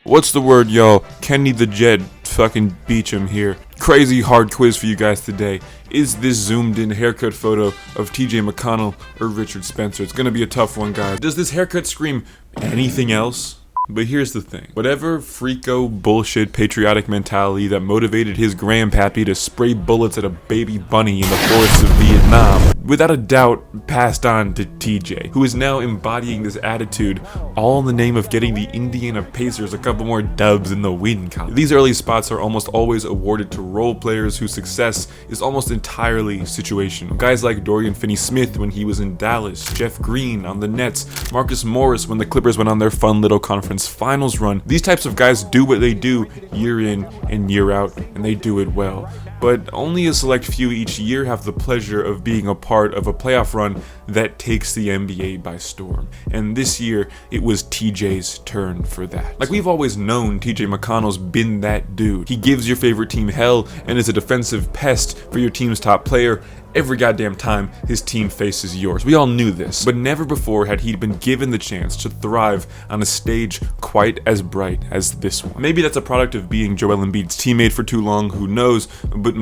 What's the word, y'all? Kenny the Jet fucking Beacham here. Crazy hard quiz for you guys today. Is this zoomed in haircut photo of TJ McConnell or Richard Spencer? It's gonna be a tough one, guys. Does this haircut scream anything else? But here's the thing. Whatever freako bullshit patriotic mentality that motivated his grandpappy to spray bullets at a baby bunny in the forests of Vietnam, without a doubt passed on to TJ, who is now embodying this attitude, all in the name of getting the Indiana Pacers a couple more dubs in the win column. These early spots are almost always awarded to role players whose success is almost entirely situational. Guys like Dorian Finney-Smith when he was in Dallas, Jeff Green on the Nets, Marcus Morris when the Clippers went on their fun little conference finals run. These types of guys do what they do year in and year out, and they do it well. But only a select few each year have the pleasure of being a part of a playoff run that takes the NBA by storm. And this year, it was TJ's turn for that. Like we've always known, TJ McConnell's been that dude. He gives your favorite team hell and is a defensive pest for your team's top player every goddamn time his team faces yours. We all knew this, but never before had he been given the chance to thrive on a stage quite as bright as this one. Maybe that's a product of being Joel Embiid's teammate for too long, who knows, but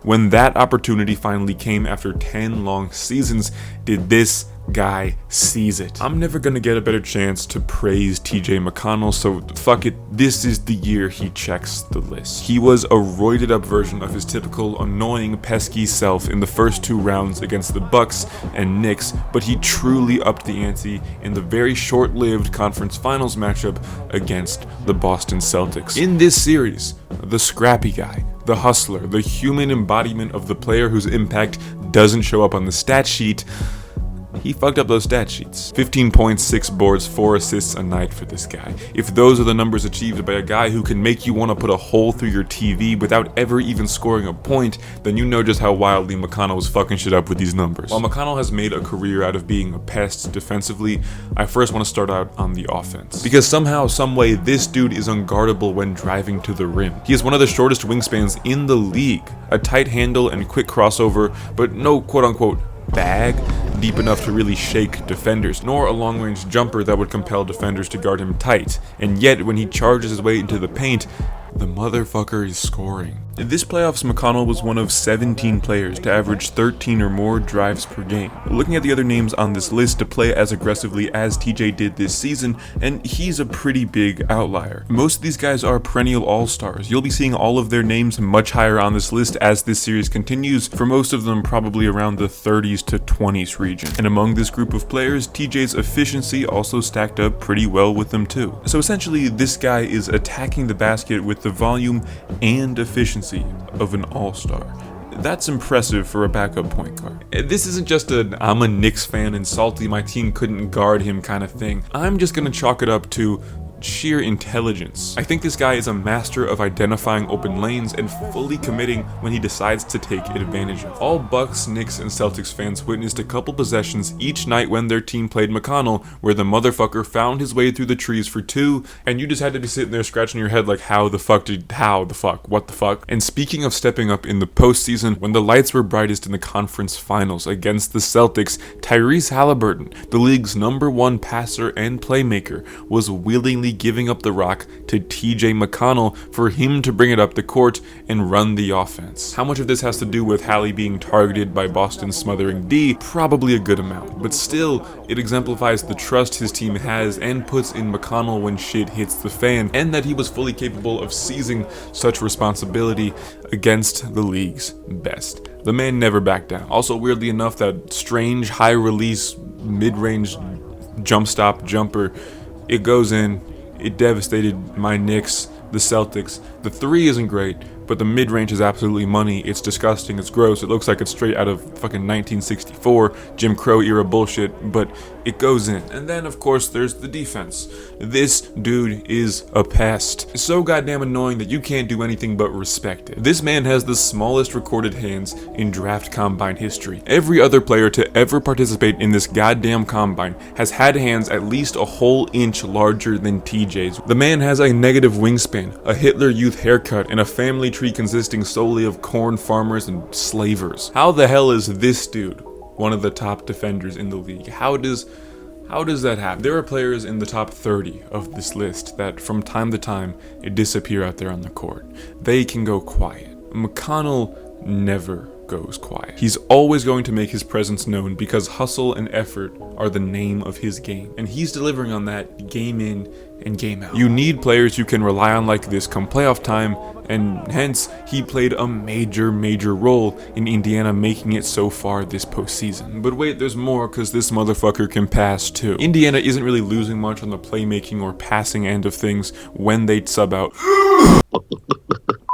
when that opportunity finally came after 10 long seasons, did this guy seize it. I'm never gonna get a better chance to praise TJ McConnell, so fuck it, this is the year he checks the list. He was a roided up version of his typical annoying pesky self in the first two rounds against the Bucks and Knicks, but he truly upped the ante in the very short-lived conference finals matchup against the Boston Celtics. In this series, the scrappy guy, the hustler, the human embodiment of the player whose impact doesn't show up on the stat sheet, he fucked up those stat sheets. 15 points, 6 boards, 4 assists a night for this guy. If those are the numbers achieved by a guy who can make you want to put a hole through your TV without ever even scoring a point, then you know just how wildly McConnell was fucking shit up with these numbers. While McConnell has made a career out of being a pest defensively, I first want to start out on the offense. Because somehow, someway, this dude is unguardable when driving to the rim. He is one of the shortest wingspans in the league. A tight handle and quick crossover, but no quote-unquote bag deep enough to really shake defenders, nor a long-range jumper that would compel defenders to guard him tight. And yet, when he charges his way into the paint, the motherfucker is scoring. In this playoffs, McConnell was one of 17 players to average 13 or more drives per game. Looking at the other names on this list to play as aggressively as TJ did this season, and he's a pretty big outlier. Most of these guys are perennial all-stars. You'll be seeing all of their names much higher on this list as this series continues, for most of them probably around the 30s to 20s region. And among this group of players, TJ's efficiency also stacked up pretty well with them too. So essentially, this guy is attacking the basket with the volume and efficiency of an all-star. That's impressive for a backup point guard. This isn't just a I'm a Knicks fan and salty my team couldn't guard him kind of thing. I'm just gonna chalk it up to sheer intelligence. I think this guy is a master of identifying open lanes and fully committing when he decides to take advantage of. All Bucks, Knicks, and Celtics fans witnessed a couple possessions each night when their team played McConnell where the motherfucker found his way through the trees for two, and you just had to be sitting there scratching your head like what the fuck? And speaking of stepping up in the postseason, when the lights were brightest in the conference finals against the Celtics, Tyrese Halliburton, the league's #1 passer and playmaker, was willingly giving up the rock to TJ McConnell for him to bring it up the court and run the offense. How much of this has to do with Hallie being targeted by Boston's smothering D? Probably a good amount, but still, it exemplifies the trust his team has and puts in McConnell when shit hits the fan, and that he was fully capable of seizing such responsibility against the league's best. The man never backed down. Also, weirdly enough, that strange high-release, mid-range jump stop jumper, it goes in. It devastated my Knicks, the Celtics. The three isn't great, but the mid-range is absolutely money. It's disgusting, it's gross, it looks like it's straight out of fucking 1964, Jim Crow era bullshit, but it goes in. And then, of course, there's the defense. This dude is a pest. It's so goddamn annoying that you can't do anything but respect it. This man has the smallest recorded hands in draft combine history. Every other player to ever participate in this goddamn combine has had hands at least a whole inch larger than TJ's. The man has a negative wingspan, a Hitler Youth haircut, and a family tree consisting solely of corn farmers and slavers. How the hell is this dude one of the top defenders in the league? How does How does that happen? There are players in the top 30 of this list that from time to time disappear out there on the court. They can go quiet. McConnell never goes quiet. He's always going to make his presence known because hustle and effort are the name of his game, and he's delivering on that game in and game out. You need players you can rely on like this come playoff time, and hence he played a major role in Indiana making it so far this postseason. But wait, there's more, because this motherfucker can pass too. Indiana isn't really losing much on the playmaking or passing end of things when they sub out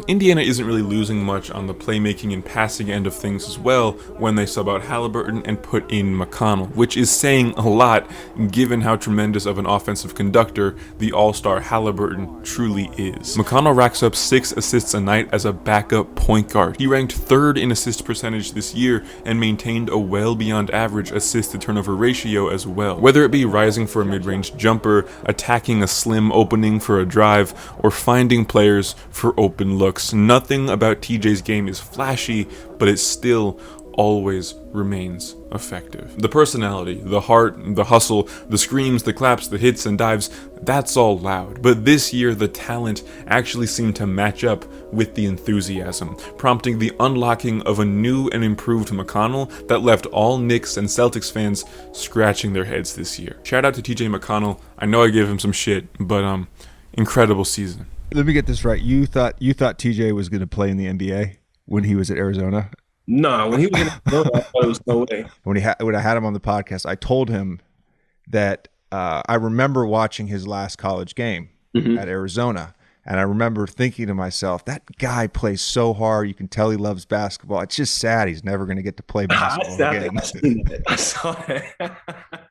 Indiana isn't really losing much on the playmaking and passing end of things as well when they sub out Halliburton and put in McConnell, which is saying a lot given how tremendous of an offensive conductor the all-star Halliburton truly is. McConnell racks up 6 assists a night as a backup point guard. He ranked 3rd in assist percentage this year and maintained a well beyond average assist to turnover ratio as well. Whether it be rising for a mid-range jumper, attacking a slim opening for a drive, or finding players for open looks, nothing about TJ's game is flashy, but it still always remains effective. The personality, the heart, the hustle, the screams, the claps, the hits and dives, that's all loud. But this year, the talent actually seemed to match up with the enthusiasm, prompting the unlocking of a new and improved McConnell that left all Knicks and Celtics fans scratching their heads this year. Shout out to TJ McConnell. I know I gave him some shit, but incredible season. Let me get this right. You thought TJ was going to play in the NBA when he was at Arizona? No, when he was in Arizona, I thought it was no way. When I had him on the podcast, I told him that I remember watching his last college game at Arizona, and I remember thinking to myself, that guy plays so hard. You can tell he loves basketball. It's just sad he's never going to get to play basketball again. I saw that.